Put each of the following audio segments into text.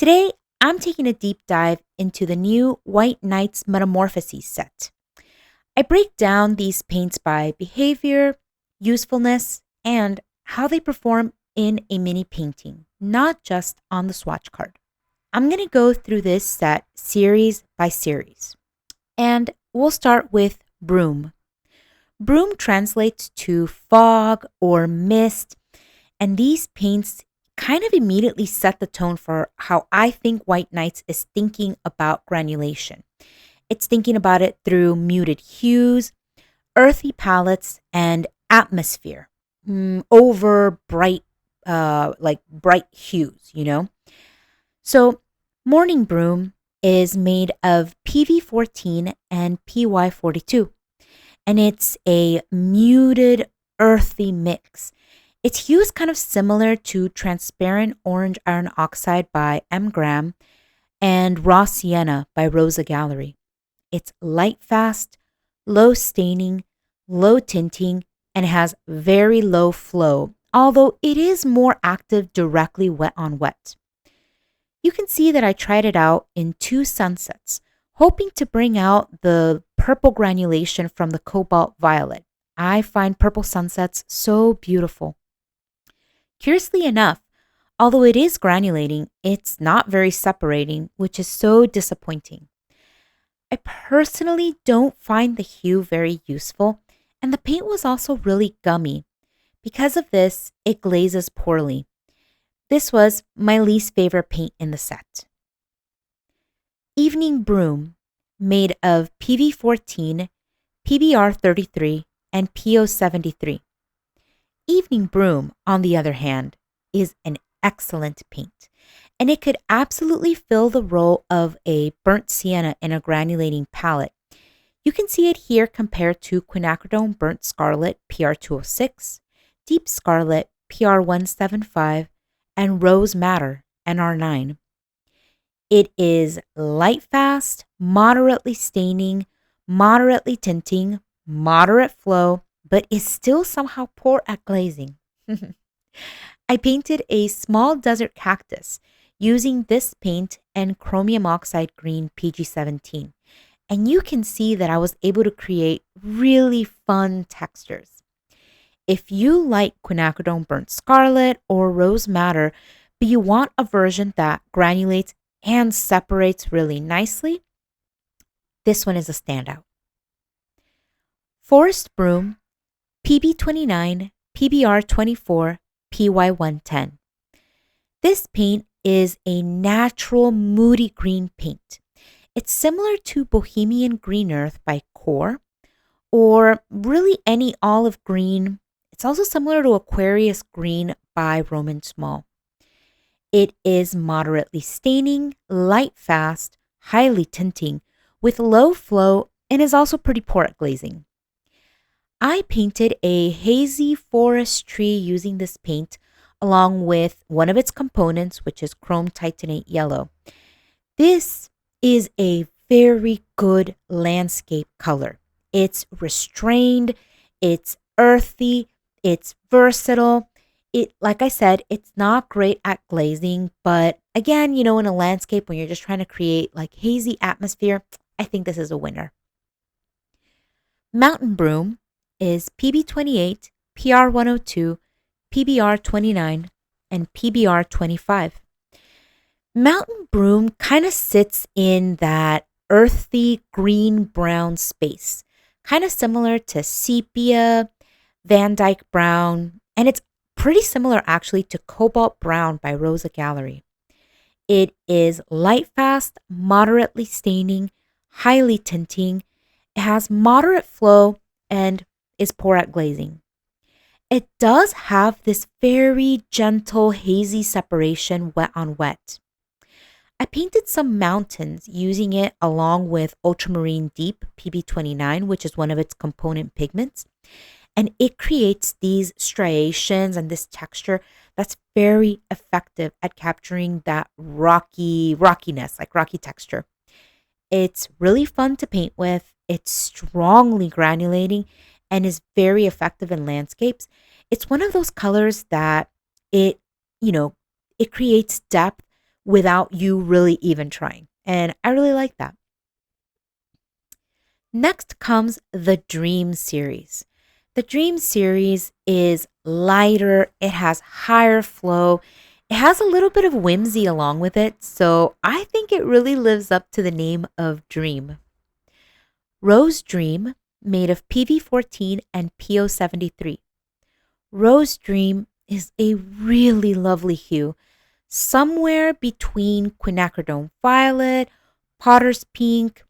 Today, I'm taking a deep dive into the new White Knights Metamorphoses set. I break down these paints by behavior, usefulness, and how they perform in a mini painting, not just on the swatch card. I'm going to go through this set series by series, and we'll start with Broom. Broom translates to fog or mist, and these paints kind of immediately set the tone for how I think White Knights is thinking about granulation. It's thinking about it through muted hues, earthy palettes, and atmosphere over bright, bright hues. So, Morning Broom is made of PV14 and PY42, and it's a muted, earthy mix. Its hue is kind of similar to Transparent Orange Iron Oxide by M. Graham and Raw Sienna by Rosa Gallery. It's light fast, low staining, low tinting, and has very low flow, although it is more active directly wet on wet. You can see that I tried it out in two sunsets, hoping to bring out the purple granulation from the cobalt violet. I find purple sunsets so beautiful. Curiously enough, although it is granulating, it's not very separating, which is so disappointing. I personally don't find the hue very useful, and the paint was also really gummy. Because of this, it glazes poorly. This was my least favorite paint in the set. Evening Broom, made of PV14, PBR33, and PO73. Evening Broom, on the other hand, is an excellent paint, and it could absolutely fill the role of a burnt sienna in a granulating palette. You can see it here compared to Quinacridone Burnt Scarlet PR206, Deep Scarlet PR175, and Rose Madder NR9. It is light fast, moderately staining, moderately tinting, moderate flow, but is still somehow poor at glazing. I painted a small desert cactus using this paint and chromium oxide green PG17. And you can see that I was able to create really fun textures. If you like Quinacridone Burnt Scarlet or Rose Madder, but you want a version that granulates and separates really nicely, this one is a standout. Forest Broom, PB29, PBR24, PY110. This paint is a natural moody green paint. It's similar to Bohemian Green Earth by Core, or really any olive green. It's also similar to Aquarius Green by Roman Small. It is moderately staining, light fast, highly tinting, with low flow, and is also pretty poor at glazing. I painted a hazy forest tree using this paint along with one of its components, which is chrome titanate yellow. This is a very good landscape color. It's restrained, it's earthy, it's versatile. Like I said, it's not great at glazing, but again, in a landscape when you're just trying to create like hazy atmosphere, I think this is a winner. Mountain Broom is PB28, PR102, PBR29, and PBR25. Mountain Broom kind of sits in that earthy green-brown space, kind of similar to Sepia, Van Dyke Brown, and it's pretty similar actually to Cobalt Brown by Rosa Gallery. It is light fast, moderately staining, highly tinting. It has moderate flow and is poor at glazing. It does have this very gentle, hazy separation wet on wet. I painted some mountains using it along with Ultramarine Deep PB29, which is one of its component pigments. And it creates these striations and this texture that's very effective at capturing that rockiness, like rocky texture. It's really fun to paint with. It's strongly granulating and is very effective in landscapes. It's one of those colors that it creates depth without you really even trying. And I really like that. Next comes the Dream series. The Dream series is lighter, it has higher flow, it has a little bit of whimsy along with it, so I think it really lives up to the name of Dream. Rose Dream, made of PV14 and PO73. Rose Dream is a really lovely hue, somewhere between quinacridone violet, potter's pink,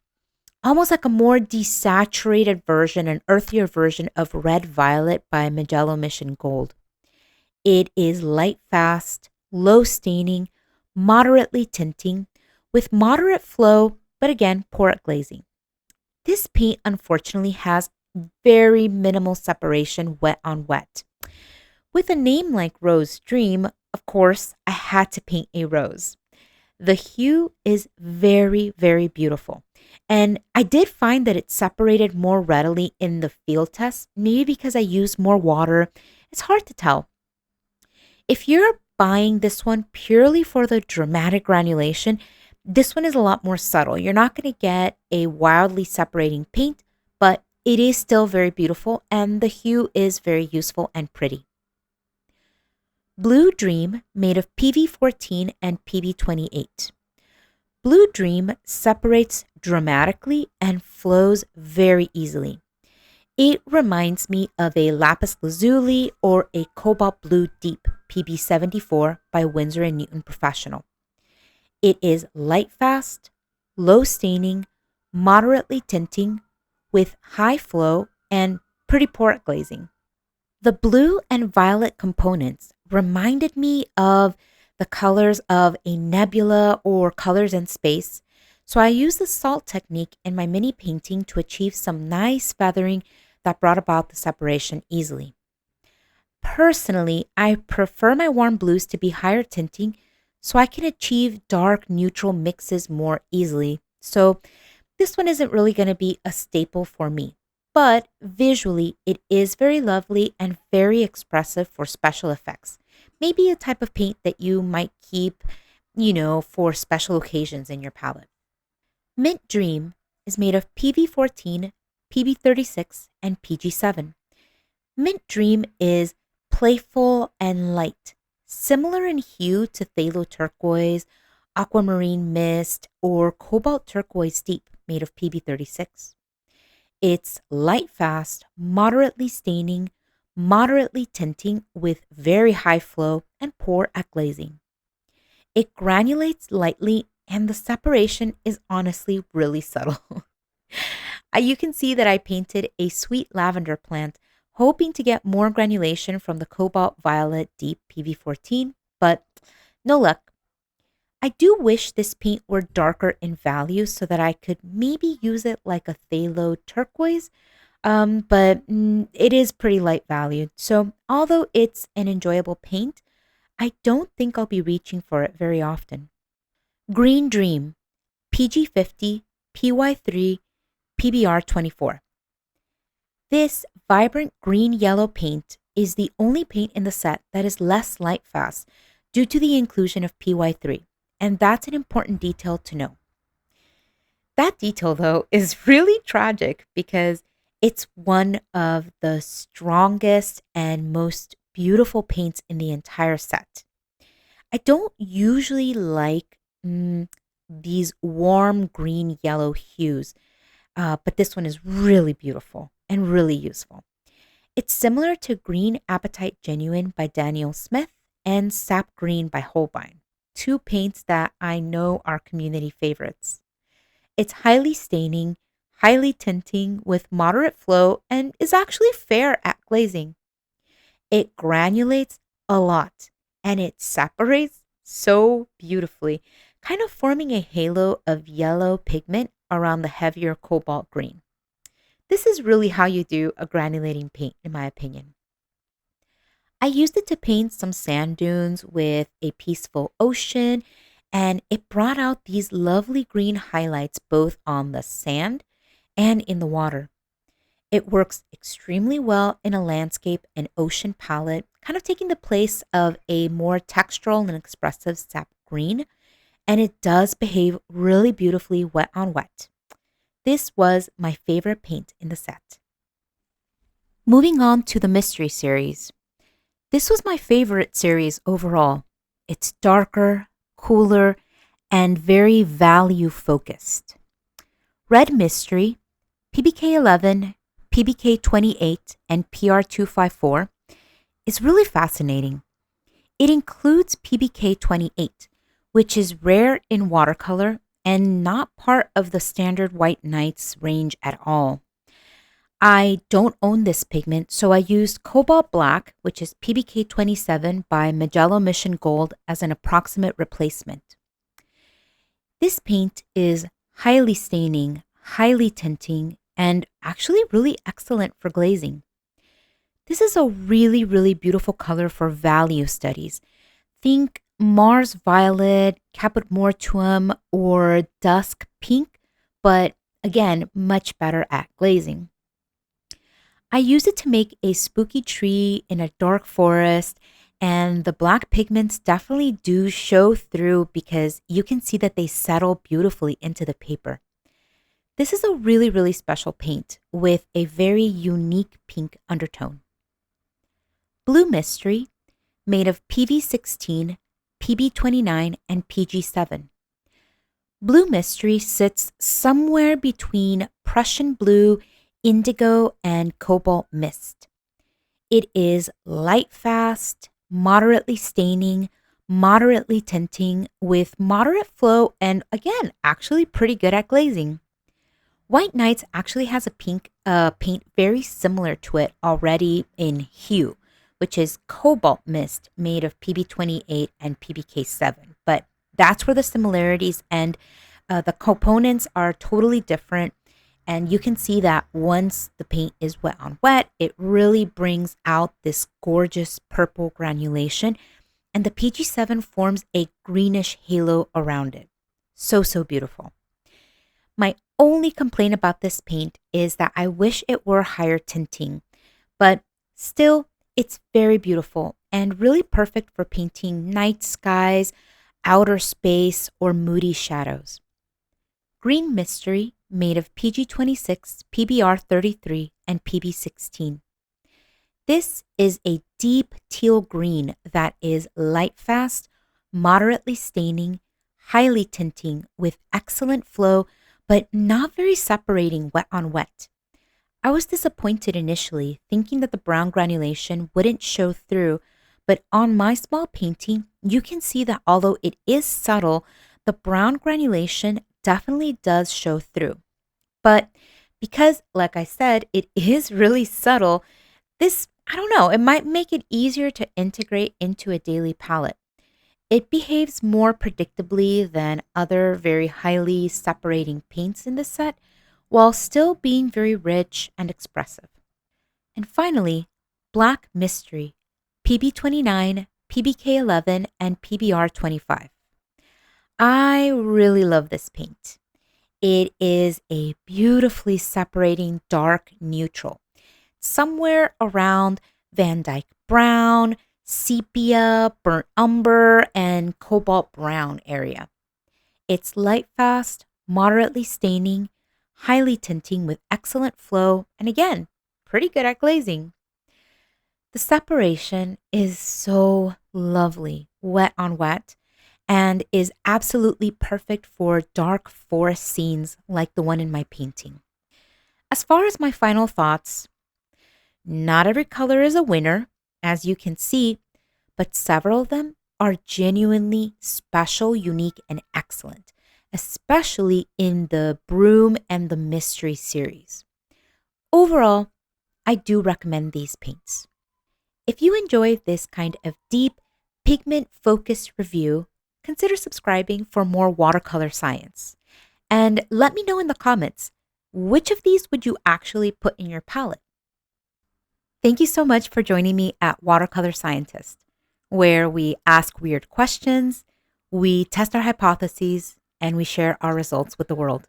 almost like a more desaturated version, an earthier version of red violet by Magello Mission Gold. It is light fast, low staining, moderately tinting, with moderate flow, but again, porous glazing. This paint unfortunately has very minimal separation wet on wet. With a name like Rose Dream, of course, I had to paint a rose. The hue is very, very beautiful. And I did find that it separated more readily in the field test, maybe because I used more water. It's hard to tell. If you're buying this one purely for the dramatic granulation, this one is a lot more subtle. You're not going to get a wildly separating paint, but it is still very beautiful and the hue is very useful and pretty. Blue Dream, made of PV14 and PV28. Blue Dream separates dramatically and flows very easily. It reminds me of a lapis lazuli or a cobalt blue deep PB74 by Winsor & Newton Professional. It is light fast, low staining, moderately tinting, with high flow and pretty porous glazing. The blue and violet components reminded me of the colors of a nebula or colors in space, so I used the salt technique in my mini painting to achieve some nice feathering that brought about the separation easily. Personally, I prefer my warm blues to be higher tinting so I can achieve dark neutral mixes more easily. So this one isn't really going to be a staple for me, but visually it is very lovely and very expressive for special effects. Maybe a type of paint that you might keep, for special occasions in your palette. Mint Dream is made of PV14, PB36, and PG7. Mint Dream is playful and light, similar in hue to phthalo turquoise, aquamarine mist, or cobalt turquoise deep made of PB36. It's light fast, moderately staining, moderately tinting with very high flow and pour at glazing. It granulates lightly and the separation is honestly really subtle. You can see that I painted a sweet lavender plant, hoping to get more granulation from the cobalt violet deep PV14, but no luck. I do wish this paint were darker in value so that I could maybe use it like a phthalo turquoise, but it is pretty light valued. So although it's an enjoyable paint, I don't think I'll be reaching for it very often. Green Dream, PG50, PY3, PBR24. This vibrant green-yellow paint is the only paint in the set that is less light fast due to the inclusion of PY3, and that's an important detail to know. That detail, though, is really tragic because it's one of the strongest and most beautiful paints in the entire set. I don't usually like these warm green yellow hues, but this one is really beautiful and really useful. It's similar to Green Apatite Genuine by Daniel Smith and Sap Green by Holbein, two paints that I know are community favorites. It's highly staining, highly tinting with moderate flow, and is actually fair at glazing. It granulates a lot and it separates so beautifully, kind of forming a halo of yellow pigment around the heavier cobalt green. This is really how you do a granulating paint, in my opinion. I used it to paint some sand dunes with a peaceful ocean, and it brought out these lovely green highlights both on the sand and in the water. It works extremely well in a landscape and ocean palette, kind of taking the place of a more textural and expressive sap green. and it does behave really beautifully wet on wet. This was my favorite paint in the set. Moving on to the Mystery series. This was my favorite series overall. It's darker, cooler, and very value focused. Red Mystery, PBK11, PBK28, and PR254 is really fascinating. It includes PBK28, which is rare in watercolor and not part of the standard White Nights range at all. I don't own this pigment, so I used Cobalt Black, which is PBK27 by Magello Mission Gold, as an approximate replacement. This paint is highly staining, highly tinting, and actually really excellent for glazing. This is a really, really beautiful color for value studies. Think Mars Violet, Caput Mortuum, or Dusk Pink, but again, much better at glazing. I use it to make a spooky tree in a dark forest, and the black pigments definitely do show through because you can see that they settle beautifully into the paper. This is a really, really special paint with a very unique pink undertone. Blue Mystery, made of PV16, PB29, and PG7. Blue Mystery sits somewhere between Prussian blue, indigo, and cobalt mist. It is light fast, moderately staining, moderately tinting, with moderate flow, and again, actually pretty good at glazing. White Nights actually has a pink paint very similar to it already in hue, which is cobalt mist made of PB28 and PBK7. But that's where the similarities and the components are totally different. And you can see that once the paint is wet on wet, it really brings out this gorgeous purple granulation, and the PG7 forms a greenish halo around it. So, so beautiful. My only complaint about this paint is that I wish it were higher tinting, but still, it's very beautiful and really perfect for painting night skies, outer space, or moody shadows. Green Mystery, made of PG26, PBR33, and PB16. This is a deep teal green that is light fast, moderately staining, highly tinting, with excellent flow, but not very separating wet on wet. I was disappointed initially, thinking that the brown granulation wouldn't show through, but on my small painting, you can see that although it is subtle, the brown granulation definitely does show through. But because, like I said, it is really subtle, this, I don't know, it might make it easier to integrate into a daily palette. It behaves more predictably than other very highly separating paints in the set, while still being very rich and expressive. And finally, Black Mystery, PB29, PBK11, and PBR25. I really love this paint. It is a beautifully separating dark neutral, somewhere around Van Dyke Brown, sepia, burnt umber, and cobalt brown area. It's light fast, moderately staining, highly tinting with excellent flow, and again, pretty good at glazing. The separation is so lovely, wet on wet, and is absolutely perfect for dark forest scenes like the one in my painting. As far as my final thoughts, not every color is a winner, as you can see, but several of them are genuinely special, unique, and excellent, especially in the Broom and the Mystery series. Overall, I do recommend these paints. If you enjoy this kind of deep, pigment-focused review, consider subscribing for more watercolor science. And let me know in the comments, which of these would you actually put in your palette? Thank you so much for joining me at Watercolor Scientist, where we ask weird questions, we test our hypotheses, and we share our results with the world.